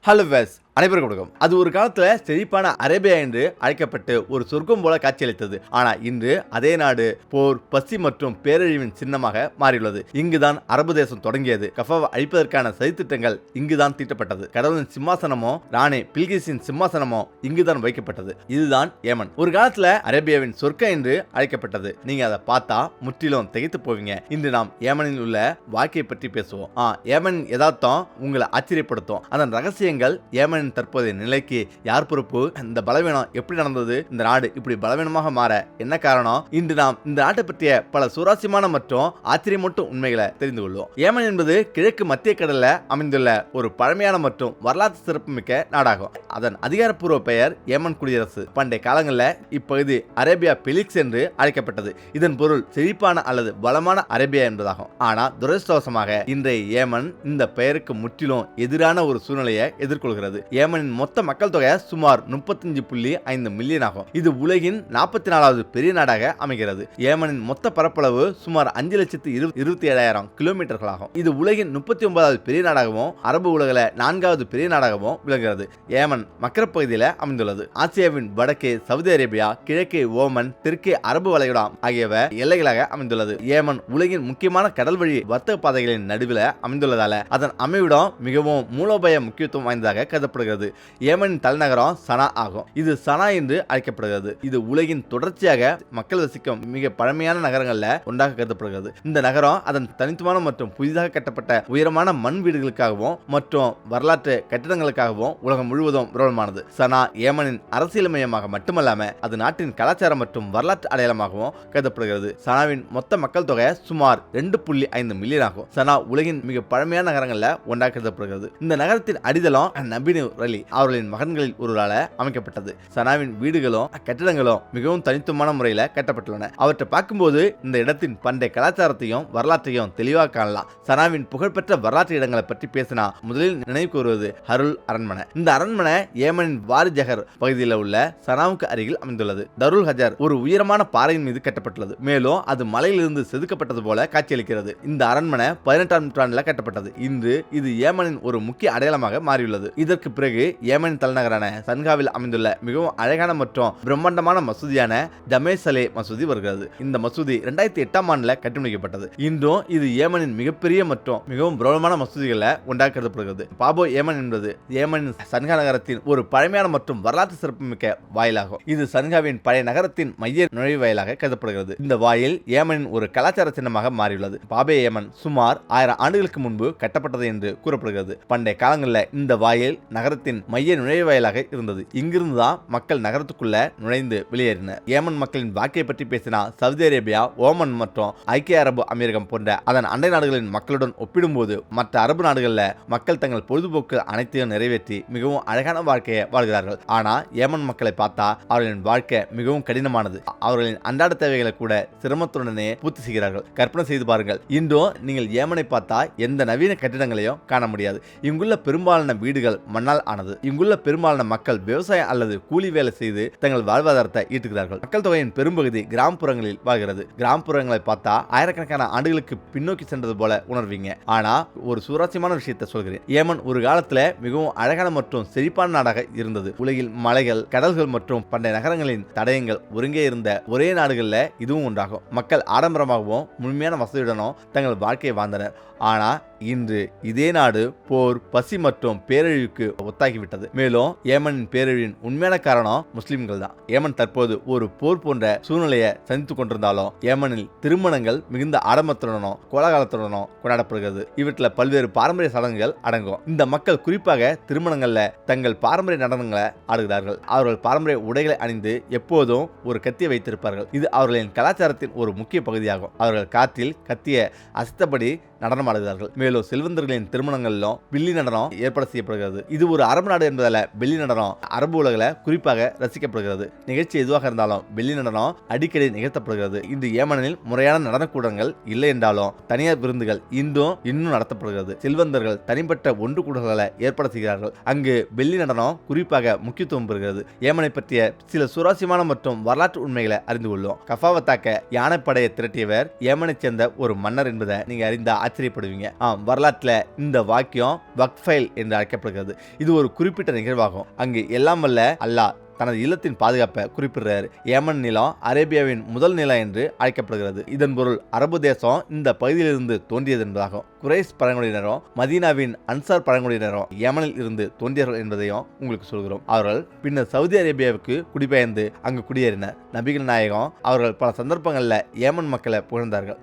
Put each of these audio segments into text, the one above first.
Hello ways அனைவருக்கும் வணக்கம். அது ஒரு காலத்துல செழிப்பான அரேபியா என்று அழைக்கப்பட்டு ஒரு சொர்க்கம் போல காட்சியளித்தது. ஆனா இன்று அதே நாடு போர், பசி மற்றும் பேரழிவின் சின்னமாக மாறியுள்ளது. இங்குதான் அரபு தேசம் தொடங்கியது. கஃபாவை அழிப்பதற்கான சதித்திட்டங்கள் இங்குதான் தீட்டப்பட்டது. கடவுளின் சிம்மாசனமோ ராணி பில்கிஸின் சிம்மாசனமோ இங்குதான் வைக்கப்பட்டது. இதுதான் ஏமன். ஒரு காலத்துல அரேபியாவின் சொர்க்கம் என்று அழைக்கப்பட்டது. நீங்க அதை பார்த்தா முற்றிலும் திகைத்து போவீங்க. இன்று நாம் ஏமனில் உள்ள வாழ்க்கையை பற்றி பேசுவோம். ஏமனின் யதார்த்தம் உங்களை ஆச்சரியப்படுத்தும். அதன் ரகசியங்கள், ஏமன் தற்போதைய நிலைக்கு யார் பொறுப்பு, இந்த பலவீனம் எப்படி நடந்தது, இந்த நாடு இப்படி பலவீனமாக மாற என்ன காரணம், இன்று நாம் இந்த நாட்டை பற்றிய பல சுவாரஸ்யமான மற்றும் ஆச்சரியமூட்டும் உண்மைகளை தெரிந்து கொள்வோம். ஏமன் என்பது கிழக்கு மத்திய கடல்ல அமைந்துள்ள ஒரு பழமையான மற்றும் வரலாற்று சிறப்புமிக்க நாடாகும். அதன் அதிகாரப்பூர்வ பெயர் ஏமன் குடியரசு. பண்டைய காலங்களில் இப்பகுதி அரேபியா பெலிக்ஸ் என்று அழைக்கப்பட்டது. இதன் பொருள் செழிப்பான அல்லது பலமான அரேபியா என்பதாகும். ஆனா துரதிர்ஷ்டவசமாக இன்றைய ஏமன் இந்த பெயருக்கு முற்றிலும் எதிரான ஒரு சூழ்நிலையை எதிர்கொள்கிறது. ஏமனின் மொத்த மக்கள் தொகை சுமார் 35.5 மில்லியன் ஆகும். இது உலகின் 44வது பெரிய நாடாக அமைகிறது. ஏமனின் மொத்த பரப்பளவு சுமார் 5,27,000 கிலோமீட்டர்கள் ஆகும். இது உலகின் 39வது பெரிய நாடாகவும் அரபு உலகில் 4வது பெரிய நாடாகவும் விளங்குகிறது. ஏமன் மக்கள் பகுதியில் அமைந்துள்ளது. ஆசியாவின் வடக்கே சவுதி அரேபியா, கிழக்கே ஓமன், தெற்கே அரபு வளைகுடா ஆகியவை எல்லைகளாக அமைந்துள்ளது. ஏமன் உலகின் முக்கியமான கடல் வழி வர்த்தக பாதைகளின் நடுவில் அமைந்துள்ளதால அதன் அமைவிடம் மிகவும் மூலோபாய முக்கியத்துவம் வாய்ந்ததாக கருதப்படுகிறது. ஏமனின் தலைநகரம் சனா ஆகும். இது சனா என்று அழைக்கப்படுகிறது. இது உலகின் தொடர்ச்சியாக மக்கள் வசிக்கும் மிக பழமையான நகரங்கள்ல ஒன்றாக கருதப்படுகிறது. இந்த நகரம் அதன் தனித்துவமான மற்றும் புதிதாக கட்டப்பட்ட உயரமான மண் வீடுகளுக்காகவும் மற்றும் வரலாற்று கட்டிடங்களுக்காகவும் உலகம் முழுவதும் பிரபலமானது. சனா ஏமனின் அரசியல் மையமாக மட்டுமல்லாம அது நாட்டின் கலாச்சாரம் மற்றும் வரலாற்று அடையாளமாகவும் கருதப்படுகிறது. சனாவின் மொத்த மக்கள் தொகை சுமார் 2.5 மில்லியன் ஆகும். சனா உலகின் மிக பழமையான நகரங்கள்ல ஒன்றாக கருதப்படுகிறது. இந்த நகரத்தின் அடித்தளம் நபின் ரலி அவர்களின் மகன்களில் ஒருவரால் அமைக்கப்பட்டது. சனாவின் வீடுகளும் கட்டிடங்களும் மிகவும் தனித்துவமான முறையில் கட்டப்பட்டுள்ளன. அவற்றை பார்க்கும்போது இந்த இடத்தின் பண்டைய கலாச்சாரத்தையும் வரலாற்றையும் தெளிவாக காணலாம். சனாவின் புகழ்பெற்ற வரலாற்று இடங்களை பற்றி பேசினா முதலில் நினைவுக்கு வருவது ஹருல் அரண்மனை. இந்த அரண்மனை ஏமனின் வாரி ஜஹர் பகுதியில் உள்ள சனாவுக்கு அருகில் அமைந்துள்ளது. தருல் ஹஜர் ஒரு உயரமான பாறையின் மீது கட்டப்பட்டுள்ளது. மேலும் அது மலையிலிருந்து செதுக்கப்பட்டது போல காட்சியளிக்கிறது. இந்த அரண்மனை 18ஆம் நூற்றாண்டில் கட்டப்பட்டது. இன்று இது ஏமனின் ஒரு முக்கிய அடையாளமாக மாறியுள்ளது. இதற்கு பிறகு ஏமன் தலைநகரான சன்காவில் அமைந்துள்ள மிகவும் அழகான மற்றும் பிரம்மாண்டமான மசூதியான ஜமேசலே மசூதி வருகிறது. இந்த மசூதி 2008ஆம் ஆண்டுல கட்டியமைக்கப்பட்டது. இன்றும் இது ஏமனின் மிகப்பெரிய மற்றும் மிகவும் பிரபலமான மசூதிகளில் ஒன்றாக கருதப்படுகிறது. பாபோ ஏமன் என்பது ஏமனின் சன்கா நகரத்தின் ஒரு பழமையான மற்றும் வரலாற்று சிறப்புமிக்க வாயிலாகும். இது சன்காவின் பழைய நகரத்தின் மைய நுழைவு வாயிலாக கருதப்படுகிறது. இந்த வாயில் ஏமனின் ஒரு கலாச்சார சின்னமாக மாறியுள்ளது. பாபே ஏமன் சுமார் 1000 ஆண்டுகளுக்கு முன்பு கட்டப்பட்டது என்று கூறப்படுகிறது. பண்டைய காலங்களில் இந்த வாயில் நகரத்தின் மைய நுழைவாயிலாக இருந்தது. இங்கிருந்து தான் மக்கள் நகரத்துக்குள்ள நுழைந்து வெளியேறினர். ஏமன் மக்களின் வாழ்க்கையை பற்றி பேசினா சவுதி அரேபியா, ஓமன் மற்றும் ஐக்கிய அரபு அமீரகம் போன்ற அதன் அண்டை நாடுகளின் மக்களுடன் ஒப்பிடும்போது மற்ற அரபு நாடுகளில் மக்கள் தங்கள் பொழுதுபோக்கு அனைத்தையும் நிறைவேற்றி மிகவும் அழகான வாழ்க்கையை வாழ்கிறார்கள். ஆனா ஏமன் மக்களை பார்த்தா அவர்களின் வாழ்க்கை மிகவும் கடினமானது. அவர்களின் அன்றாட தேவைகளை கூட சிரமத்துடனே பூர்த்தி செய்கிறார்கள். கற்பனை செய்து பாருங்கள். இன்றும் நீங்கள் ஏமனை பார்த்தா எந்த நவீன கட்டிடங்களையும் காண முடியாது. இங்குள்ள பெரும்பாலான வீடுகள் மண்ணால் ஆனது. இங்குள்ள பெரும்பாலான மக்கள் விவசாயம் அல்லது கூலி வேலை செய்து தங்கள் வாழ்வாதாரத்தை ஈட்டுகிறார்கள். மக்கள் தொகையின் பெரும்பகுதி கிராமப்புறங்களில் வாழ்கிறது. கிராமப்புறங்களை பார்த்தா ஆயிரக்கணக்கான ஆண்டுகளுக்கு பின்னோக்கி சென்றது போல உணர்வீங்க. ஆனா ஒரு சுவாரஸ்யமான விஷயத்தை சொல்கிறேன். ஏமன் ஒரு காலத்துல மிகவும் அழகான மற்றும் செழிப்பான நாடாக இருந்தது. உலகில் மலைகள், கடல்கள் மற்றும் பண்டைய நகரங்களின் தடயங்கள் ஒருங்கே இருந்த ஒரே நாடுகள்ல இதுவும் ஒன்றாகும். மக்கள் ஆடம்பரமாகவும் முழுமையான வசதியுடனும் தங்கள் வாழ்க்கையை வாழ்ந்தனர். ஆனா இன்று இதே நாடு போர், பசி மற்றும் பேரழிவுக்கு ஒத்தாகிவிட்டது. மேலும் ஏமனின் பேரழிவின் உண்மையான காரணம் முஸ்லிம்கள் தான். ஏமன் தற்போது ஒரு போர் போன்ற சூழ்நிலையை சந்தித்துக் கொண்டிருந்தாலும் ஏமனில் திருமணங்கள் மிகுந்த ஆடம்பரத்துடனும் கோலாகலத்துடனும் கொண்டாடப்படுகிறது. இவற்றில் பல்வேறு பாரம்பரிய சடங்குகள் அடங்கும். இந்த மக்கள் குறிப்பாக திருமணங்கள்ல தங்கள் பாரம்பரிய நடனங்களை ஆடுகிறார்கள். அவர்கள் பாரம்பரிய உடைகளை அணிந்து எப்போதும் ஒரு கத்தியை வைத்திருப்பார்கள். இது அவர்களின் கலாச்சாரத்தின் ஒரு முக்கிய பகுதியாகும். அவர்கள் காற்றில் கத்திய அசைத்தபடி நடனம் ஆடுகிறார்கள். மேலும் செல்வந்தர்களின் திருமணங்களிலும் பில்லி நடனம் ஏற்பாடு செய்யப்படுகிறது. இது ஒரு அரபு நாடு என்பதால பில்லி நடனம் அரபு உலகில் குறிப்பாக ரசிக்கப்படுகிறது. நிகழ்ச்சி எதுவாக இருந்தாலும் பில்லி நடனம் அடிக்கடி நிகழ்த்தப்படுகிறது. இன்று ஏமனில் முறையான நடனக்கூடங்கள் இல்லை என்றாலும் தனியார் விருந்துகள் இன்னும் நடத்தப்படுகிறது. செல்வந்தர்கள் தனிப்பட்ட ஒன்று கூடல்களை ஏற்பாடு செய்கிறார்கள். அங்கு பில்லி நடனம் குறிப்பாக முக்கியத்துவம் பெறுகிறது. ஏமனை பற்றிய சில சுவாரஸ்யமான மற்றும் வரலாற்று உண்மைகளை அறிந்து கொள்ளும். கஃபாவை தாக்க யானைப்படையை திரட்டியவர் ஏமனை சேர்ந்த ஒரு மன்னர் என்பதை நீங்க அறிந்த ஆச்சரியப்படுவீங்க. வரலாற்றுல இந்த வாக்கியம் வக்ஃபைல் என்று அழைக்கப்படுகிறது. இது ஒரு குறிப்பிட்ட நிகழ்வாகும். அங்கு எல்லாம் வல்ல அல்லாஹ் தனது இல்லத்தின் பாதுகாப்பை குறிப்பிடுறாரு. ஏமன் நிலம் அரேபியாவின் முதல் நிலம் என்று அழைக்கப்படுகிறது. இதன் பொருள் அரபு தேசம் இந்த பகுதியிலிருந்து தோன்றியது என்பதாகும். குறைஸ் பழங்குடியினரும் மதீனாவின் அன்சார் பழங்குடியினரும் ஏமனில் இருந்து தோன்றியவர்கள் என்பதையும் உங்களுக்கு சொல்கிறோம். அவர்கள் பின்னர் சவுதி அரேபியாவுக்கு குடிபெயர்ந்து அங்கு குடியேறினர். நபிகள் நாயகம் அவர்கள் பல சந்தர்ப்பங்களில் ஏமன் மக்களை புகழ்ந்தார்கள்.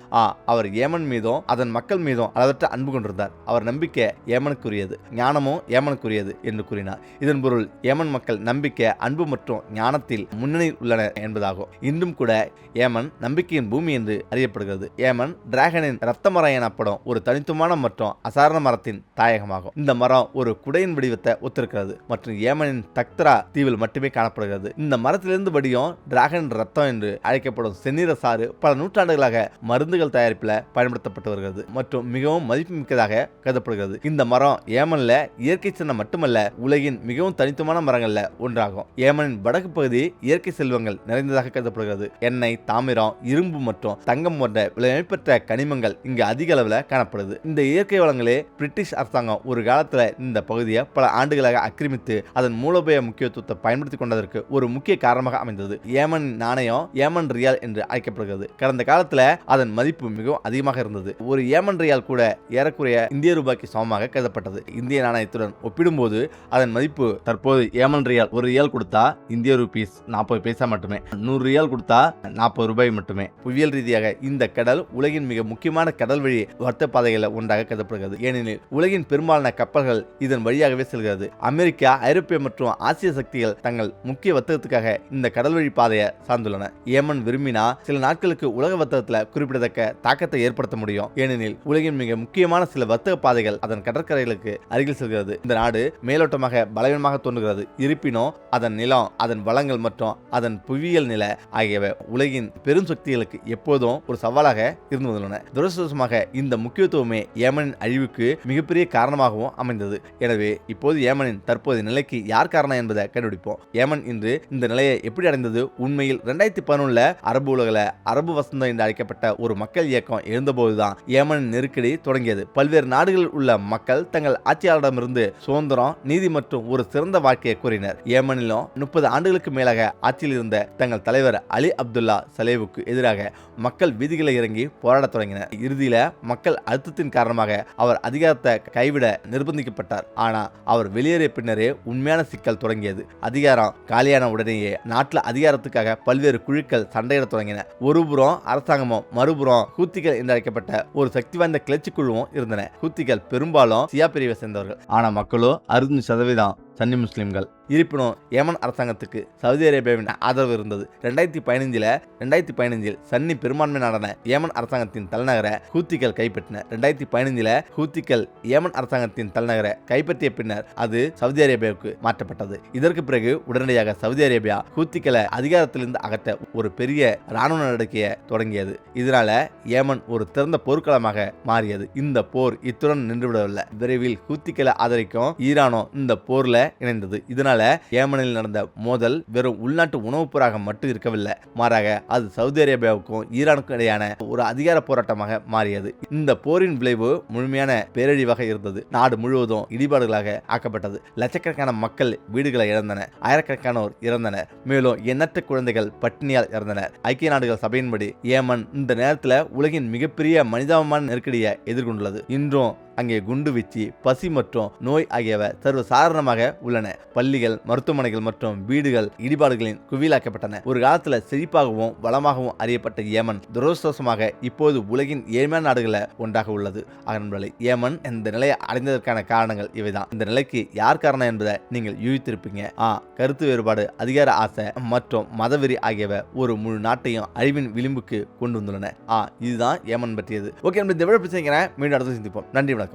அவர் ஏமன் மீதும் அதன் மக்கள் மீதும் அளவற்ற அன்பு கொண்டிருந்தார். அவர் நம்பிக்கை ஏமனுக்குரியது, ஞானமும் ஏமனுக்குரியது என்று கூறினார். இதன் பொருள் ஏமன் மக்கள் நம்பிக்கை, அன்பு மற்றும் ஞானத்தில் முன்னணியில் உள்ளன என்பதாகும். இன்றும் கூட ஏமன் நம்பிக்கையின் பூமி என்று அறியப்படுகிறது. ஏமன் டிராகனின் ரத்த மரம் எனப்படும் ஒரு தனித்துவமான மற்றும் அசாரண மரத்தின் தாயகமாகும். இந்த மரம் ஒரு குடையின் வடிவத்தை ஒத்திருக்கிறது மற்றும் ஏமனின் தக்த்ரா தீவில் மட்டுமே காணப்படுகிறது. இந்த மரத்திலிருந்து வடியும் டிராகன் ரத்தம் என்று அழைக்கப்படும் செந்நிற சாறு பல நூற்றாண்டுகளாக மருந்துகள் தயாரிப்பில் பயன்படுத்தப்பட்டு வருகிறது மற்றும் மிகவும் மதிப்புமிக்கதாக கருதப்படுகிறது. இந்த மரம் ஏமன்ல இயற்கை சின்னம் மட்டுமல்ல, உலகின் மிகவும் தனித்துவமான மரங்கள்ல ஒன்றாகும். ஏமனின் வடக்கு பகுதி இயற்கை செல்வங்கள் நிறைந்ததாக கருதப்படுகிறது. எண்ணெய், தாமிரம், இரும்பு மற்றும் தங்கம் போன்ற விலைமதிப்பற்ற கனிமங்கள் இங்கு அதிக அளவில் காணப்படுது. இந்த இயற்கை வளங்களே பிரிட்டிஷ் அரசாங்கம் ஒரு காலத்துல இந்த பகுதியை பல ஆண்டுகளாக ஆக்கிரமித்து அதன் மூலோபாய முக்கியத்துவத்தை பயன்படுத்தி கொண்டதற்கு ஒரு முக்கிய காரணமாக அமைந்தது. ஏமன் நாணயம் ஏமன் ரியால் என்று அழைக்கப்படுகிறது. கடந்த காலத்துல அதன் மதிப்பு மிகவும் அதிகமாக இருந்தது. ஒரு ஏமன் ரியால் கூட ஏறக்குறைய இந்திய ரூபாய்க்கு சமமாக கருதப்பட்டது. இந்திய நாணயத்துடன் ஒப்பிடும்போது அதன் மதிப்பு தற்போது ஏமன் ரியால் ஒரு ரியால் கொடுத்தா இந்திய ரூபீஸ் 40 பைசா மட்டுமே, 100 ரியால் கொடுத்தா 40 ரூபாய் மட்டுமே. புவியியல் ரீதியாக இந்த கடல் உலகின் மிக முக்கியமான கடல் வழி வர்த்தக பாதைகளில் ஒன்றாக கருதப்படுகிறது. ஏனெனில் உலகின் பெரும்பாலான கப்பல்கள் இதன் வழியாகவே செல்கிறது. அமெரிக்கா, ஐரோப்பிய மற்றும் ஆசிய சக்திகள் தங்கள் முக்கிய வர்த்தகத்துக்காக இந்த கடல் வழி பாதையை சார்ந்துள்ளன. ஏமன் விரும்பினா சில நாட்களுக்கு உலக வர்த்தகத்தில் குறிப்பிடத்தக்க தாக்கத்தை ஏற்படுத்த முடியும். ஏனெனில் உலகின் மிக முக்கியமான சில வர்த்தக பாதைகள் அதன் கடற்கரைகளுக்கு அருகில் செல்கிறது. இந்த நாடு மேலோட்டமாக பலவீனமாக தோன்றுகிறது. இருப்பினும் அதன் நிலம், அதன் வளங்கள் மற்றும் அதன் புவியியல் நிலை ஆகியவை உலகின் பெரும் சக்திகளுக்கு எப்போதும் ஒரு சவாலாக இருந்து வந்துள்ளன. துரதிர்ஷ்டவசமாக இந்த முக்கியத்துவமே ஏமனின் அழிவுக்கு மிகப்பெரிய காரணமாகவும் அமைந்தது. எனவே இப்போது ஏமனின் தற்போதைய நிலைக்கு யார் காரணம் என்பதை கண்டுபிடிப்போம். ஏமன் இன்று இந்த நிலையை எப்படி அடைந்தது? உண்மையில் 2011 அரபு உலகில் அரபு வசந்தம் என்று அழைக்கப்பட்ட ஒரு மக்கள் இயக்கம் எழுந்தபோதுதான் ஏமனின் நெருக்கடி தொடங்கியது. பல்வேறு நாடுகளில் உள்ள மக்கள் தங்கள் ஆட்சியாளரிடமிருந்து சுதந்திரம், நீதி மற்றும் ஒரு சிறந்த வாழ்க்கையை கோரினர். ஏமனிலும் 30 ஆண்டுகளுக்கு மேலாக ஆட்சியில் இருந்த தங்கள் தலைவர் அலி அப்துல்லா சலேவுக்கு எதிராக மக்கள் வீதிகளை இறங்கி போராடத் தொடங்கினர். இறுதியில மக்கள் அழுத்தத்தின் காரணமாக அவர் அதிகாரத்தை கைவிட நிர்பந்திக்கப்பட்டார். ஆனா அவர் வெளியேறிய பின்னரே உண்மையான சிக்கல் தொடங்கியது. அதிகாரம் காலியான உடனேயே நாட்டில் அதிகாரத்துக்காக பல்வேறு குழுக்கள் சண்டையிட தொடங்கின. ஒருபுறம் அரசாங்கமும் மறுபுறம் ஹூத்திகள் என்று அழைக்கப்பட்ட ஒரு சக்தி வாய்ந்த கிளர்ச்சி குழுவும் இருந்தன. ஹூத்திகள் பெரும்பாலும் சியா பிரிவை சேர்ந்தவர்கள். ஆனா மக்களோ 60% சன்னி முஸ்லிம்கள். இருப்பினும் ஏமன் அரசாங்கத்துக்கு சவுதி அரேபியாவின் ஆதரவு இருந்தது. 2015 சன்னி பெரும்பான்மை நாடான ஏமன் அரசாங்கத்தின் தலைநகரை ஹூத்திகள் கைப்பற்றின. 2015 ஹூத்திகள் ஏமன் அரசாங்கத்தின் தலைநகரை கைப்பற்றிய பின்னர் அது சவுதி அரேபியாவுக்கு மாற்றப்பட்டது. இதற்கு பிறகு உடனடியாக சவுதி அரேபியா ஹூத்திகளை அதிகாரத்திலிருந்து அகற்ற ஒரு பெரிய ராணுவ நடவடிக்கையை தொடங்கியது. இதனால ஏமன் ஒரு திறந்த போர்க்களமாக மாறியது. இந்த போர் இத்துடன் நின்றுவிடவில்லை. விரைவில் ஹூத்திகளை ஆதரிக்கும் ஈரானும் இந்த போர்ல இணைந்தது. இதனால ஏமனில் நடந்த மோதல் வெறும் உள்நாட்டு உணவுப் போராக மட்டும் இருக்கவில்லை, மாறாக அது சவுதி அரேபியாவுக்கும் ஈரானுக்கும் இடையான ஒரு அதிகார போராட்டமாக மாறியது. இந்த போரின் விளைவு முழுமையான பேரழிவாக இருந்தது. நாடு முழுவதும் இடிபாடுகளாக ஆக்கப்பட்டது. லட்சக்கணக்கான மக்கள் வீடுகளை இழந்தனர், ஆயிரக்கணக்கானோர் இறந்தனர், மேலும் எண்ணற்ற குழந்தைகள் பட்டினியால் இறந்தனர். ஐக்கிய நாடுகள் சபையின்படி ஏமன் இந்த நேரத்தில் உலகின் மிகப்பெரிய மனிதாபமான நெருக்கடியை எதிர்கொண்டுள்ளது. இன்றும் அங்கே குண்டு வீச்சு, பசி மற்றும் நோய் ஆகியவை சர்வ சாதாரணமாக உள்ளன. பள்ளிகள், மருத்துவமனைகள் மற்றும் வீடுகள் இடிபாடுகளின் குவியலாக்கப்பட்டன. ஒரு காலத்தில் செழிப்பாகவும் வளமாகவும் அறியப்பட்ட ஏமன் துரதிர்ஷ்டவசமாக இப்போது உலகின் ஏழ்மையான நாடுகளில் ஒன்றாக உள்ளது. அதன்படி ஏமன் இந்த நிலையை அடைந்ததற்கான காரணங்கள் இவைதான். இந்த நிலைக்கு யார் காரணம் என்பதை நீங்கள் யூகித்திருப்பீங்க. கருத்து வேறுபாடு, அதிகார ஆசை மற்றும் மதவெறி ஆகியவை ஒரு முழு நாட்டையும் அழிவின் விளிம்புக்கு கொண்டு வந்துள்ளன. இதுதான் ஏமன் பற்றியது. ஓகே, இந்த விட பிரச்சனை மீண்டும் அடுத்து சிந்திப்போம். நன்றி, வணக்கம்.